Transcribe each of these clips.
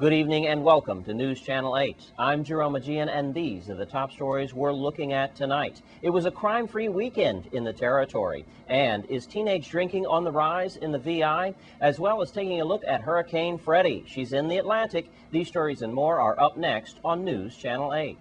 Good evening and welcome to News Channel 8. I'm Jerome Aegean, and these are the top stories we're looking at tonight. It was a crime-free weekend in the territory. And is teenage drinking on the rise in the VI? As well as taking a look at Hurricane Freddie. She's in the Atlantic. These stories and more are up next on News Channel 8.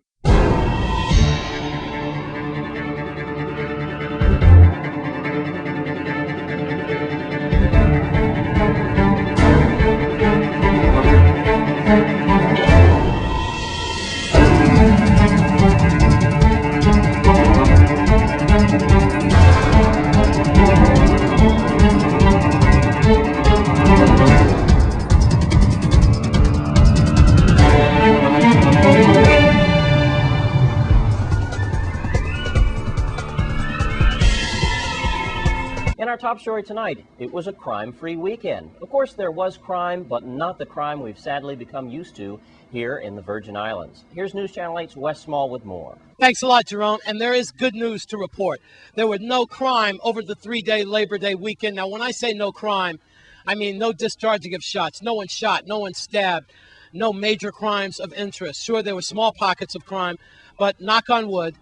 In our top story tonight, it was a crime-free weekend. Of course, there was crime, but not the crime we've sadly become used to here in the Virgin Islands. Here's News Channel 8's Wes Small with more. Thanks a lot, Jerome. And there is good news to report. There was no crime over the three-day Labor Day weekend. Now, when I say no crime, I mean no discharging of shots. No one shot, no one stabbed, no major crimes of interest. Sure, there were small pockets of crime, but knock on wood,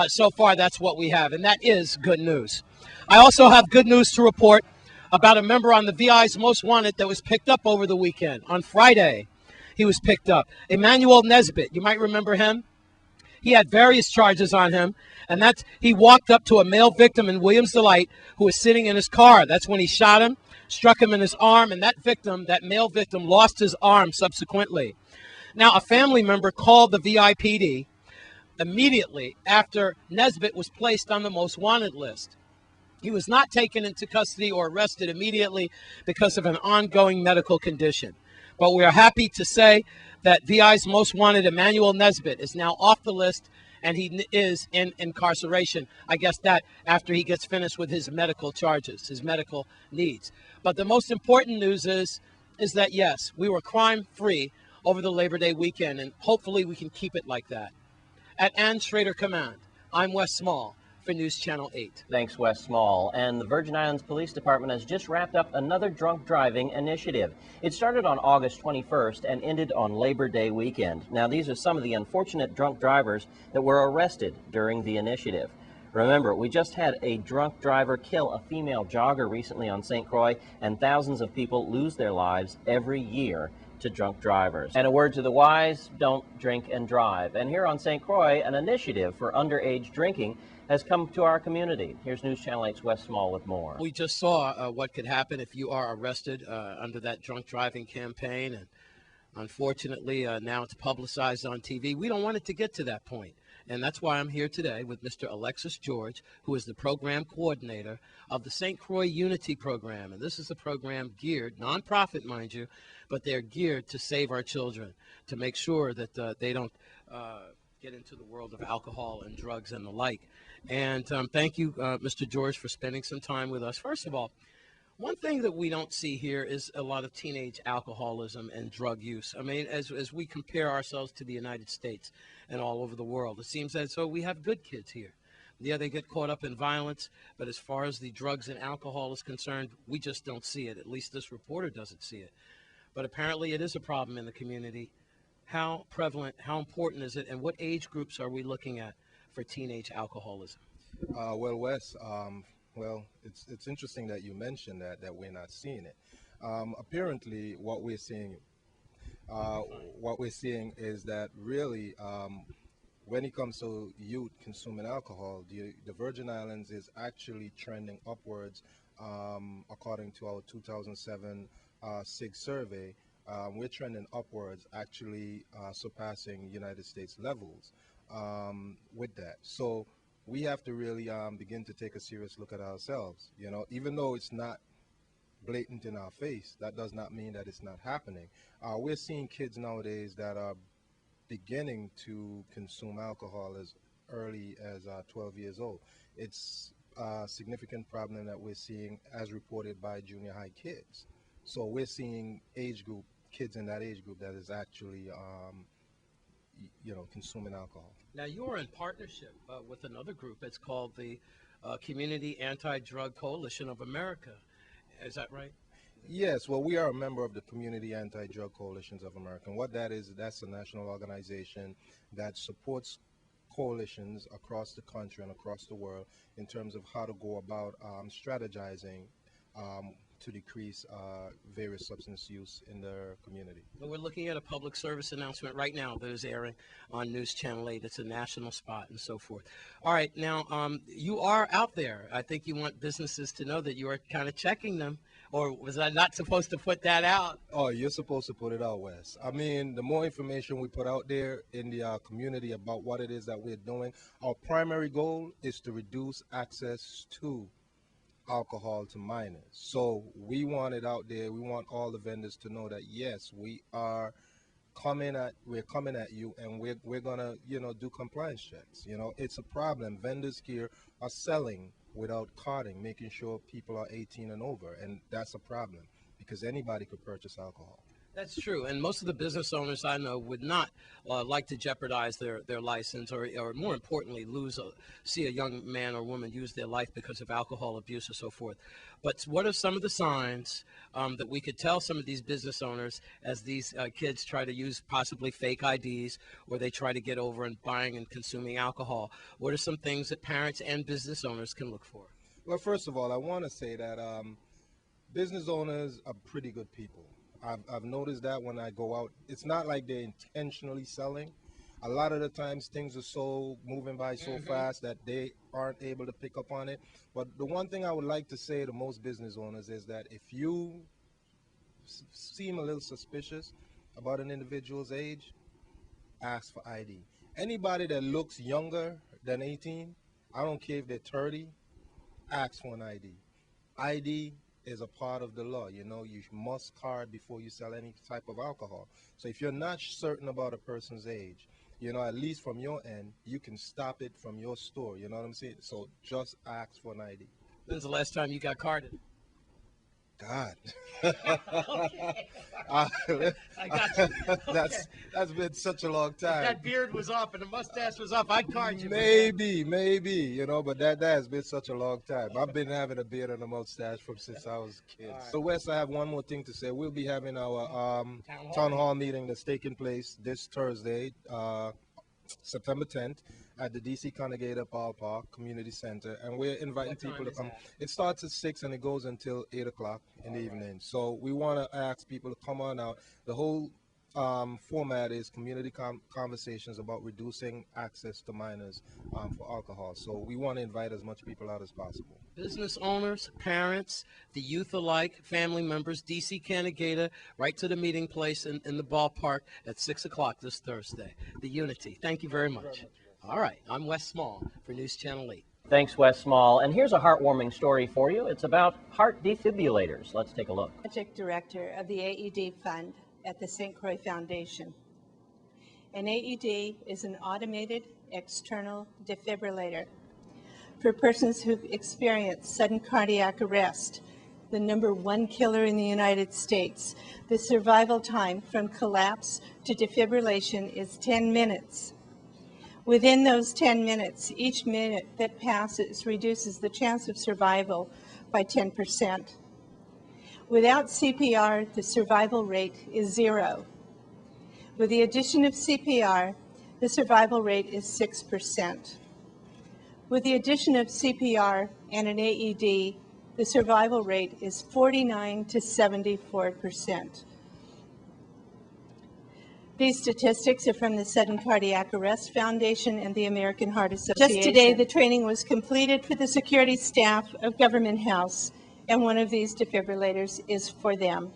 so far that's what we have, and that is good news. I also have good news to report about a member on the VI's Most Wanted that was picked up over the weekend. On Friday, he was picked up. Emmanuel Nesbitt, you might remember him. He had various charges on him, and that's he walked up to a male victim in Williams Delight who was sitting in his car. That's when he shot him, struck him in his arm, and that male victim, lost his arm subsequently. Now, a family member called the VIPD immediately after Nesbitt was placed on the Most Wanted list. He was not taken into custody or arrested immediately because of an ongoing medical condition. But we are happy to say that VI's Most Wanted, Emmanuel Nesbitt, is now off the list, and he is in incarceration. I guess that after he gets finished with his medical charges, his medical needs. But the most important news is that, yes, we were crime-free over the Labor Day weekend, and hopefully we can keep it like that. At Ann Schrader Command, I'm Wes Small for News Channel 8. Thanks, Wes Small. And the Virgin Islands Police Department has just wrapped up another drunk driving initiative. It started on August 21st and ended on Labor Day weekend. Now, these are some of the unfortunate drunk drivers that were arrested during the initiative. Remember, we just had a drunk driver kill a female jogger recently on St. Croix, and thousands of people lose their lives every year to drunk drivers. And a word to the wise, don't drink and drive. And here on St. Croix, an initiative for underage drinking has come to our community. Here's News Channel 8's Wes Small with more. We just saw what could happen if you are arrested under that drunk driving campaign, and unfortunately now it's publicized on TV. We don't want it to get to that point, and that's why I'm here today with Mr. Alexis George, who is the program coordinator of the St. Croix Unity program. And this is a program geared, nonprofit mind you, but they're geared to save our children, to make sure that they don't get into the world of alcohol and drugs and the like. And thank you, Mr. George, for spending some time with us. First of all, one thing that we don't see here is a lot of teenage alcoholism and drug use. I mean, as we compare ourselves to the United States and all over the world, it seems as though we have good kids here. Yeah, they get caught up in violence, but as far as the drugs and alcohol is concerned, we just don't see it. At least this reporter doesn't see it. But apparently it is a problem in the community. How prevalent, how important is it, and what age groups are we looking at for teenage alcoholism? Well, Wes, it's interesting that you mentioned that we're not seeing it. Apparently, what we're seeing is that really, when it comes to youth consuming alcohol, the Virgin Islands is actually trending upwards, according to our 2007 SIG survey. We're trending upwards, actually surpassing United States levels with that. So we have to really begin to take a serious look at ourselves. You know, even though it's not blatant in our face, that does not mean that it's not happening. We're seeing kids nowadays that are beginning to consume alcohol as early as 12 years old. It's a significant problem that we're seeing as reported by junior high kids. So we're seeing kids in that age group that is actually, consuming alcohol. Now, you're in partnership with another group. It's called the Community Anti-Drug Coalition of America. Is that right? Yes, well, we are a member of the Community Anti-Drug Coalitions of America. And what that is, that's a national organization that supports coalitions across the country and across the world in terms of how to go about strategizing to decrease various substance use in their community. Well, we're looking at a public service announcement right now that is airing on News Channel 8. It's a national spot and so forth. All right, now you are out there. I think you want businesses to know that you are kind of checking them. Or was I not supposed to put that out? Oh, you're supposed to put it out, Wes. I mean, the more information we put out there in the community about what it is that we're doing, our primary goal is to reduce access to alcohol to minors. So we want it out there. We want all the vendors to know that yes, we're coming at you, and we're gonna do compliance checks. It's a problem. Vendors here are selling without carding, making sure people are 18 and over, and that's a problem because anybody could purchase alcohol. That's true, and most of the business owners I know would not like to jeopardize their license or more importantly, see a young man or woman use their life because of alcohol abuse or so forth. But what are some of the signs that we could tell some of these business owners as these kids try to use possibly fake IDs or they try to get over and buying and consuming alcohol? What are some things that parents and business owners can look for? Well, first of all, I want to say that business owners are pretty good people. I've noticed that when I go out, it's not like they're intentionally selling. A lot of the times things are so moving by so fast that they aren't able to pick up on it. But the one thing I would like to say to most business owners is that if you seem a little suspicious about an individual's age, ask for ID. Anybody that looks younger than 18, I don't care if they're 30, ask for an ID. ID is a part of the law. You must card before you sell any type of alcohol. So if you're not certain about a person's age, at least from your end, you can stop it from your store. You know what I'm saying? So just ask for an ID. When's the last time you got carded? God. Okay. I got you. Okay. That's been such a long time. If that beard was off and the mustache was off, I'd card you. Maybe, but that has been such a long time. I've been having a beard and a mustache since I was a kid. Right. So Wes, I have one more thing to say. We'll be having our town hall meeting that's taking place this Thursday, September 10th. At the DC Connegator Ballpark Community Center, and we're inviting people to come. It starts at 6 and it goes until 8 o'clock in the evening. So we want to ask people to come on out. The whole format is community conversations about reducing access to minors for alcohol. So we want to invite as much people out as possible. Business owners, parents, the youth alike, family members, DC Connegator, right to the meeting place in the ballpark at 6 o'clock this Thursday. The Unity. Thank you very much. All right, I'm Wes Small for News Channel 8. Thanks, Wes Small. And here's a heartwarming story for you. It's about heart defibrillators. Let's take a look. Project Director of the AED Fund at the St. Croix Foundation. An AED is an automated external defibrillator for persons who've experienced sudden cardiac arrest, the #1 killer in the United States. The survival time from collapse to defibrillation is 10 minutes. Within those 10 minutes, each minute that passes reduces the chance of survival by 10%. Without CPR, the survival rate is 0. With the addition of CPR, the survival rate is 6%. With the addition of CPR and an AED, the survival rate is 49 to 74%. These statistics are from the Sudden Cardiac Arrest Foundation and the American Heart Association. Just today, the training was completed for the security staff of Government House, and one of these defibrillators is for them.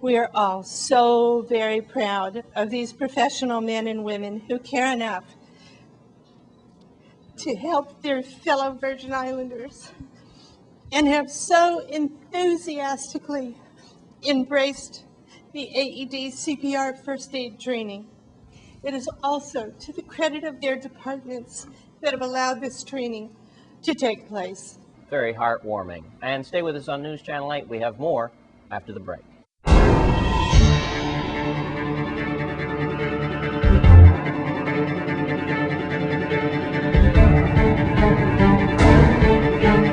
We are all so very proud of these professional men and women who care enough to help their fellow Virgin Islanders and have so enthusiastically embraced the AED CPR first aid training. It is also to the credit of their departments that have allowed this training to take place. Very heartwarming. And stay with us on News Channel 8. We have more after the break.